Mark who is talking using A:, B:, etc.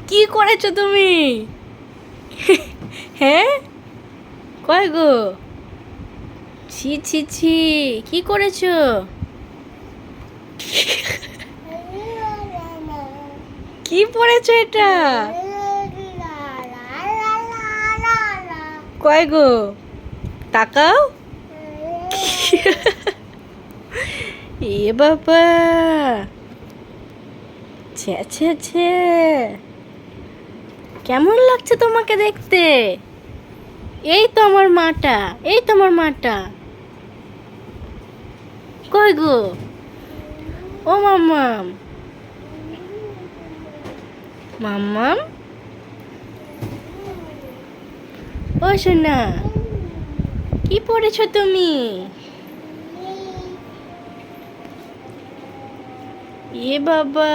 A: কি করেছো তুমি? হ্যাঁ, কয় গো? ছি ছি ছি, কি করেছো? কি পড়েছো এটা? কয় গো? তাকাও। এ বাবা, ছে ছে ছে, কেমন লাগছে তোমাকে দেখতে? এই তো আমার মাটা, এই তো আমার মাটা। কই গো? ও মাম্মাম, মাম্মাম, ও সোনা, কি পড়েছো তুমি? এ বাবা,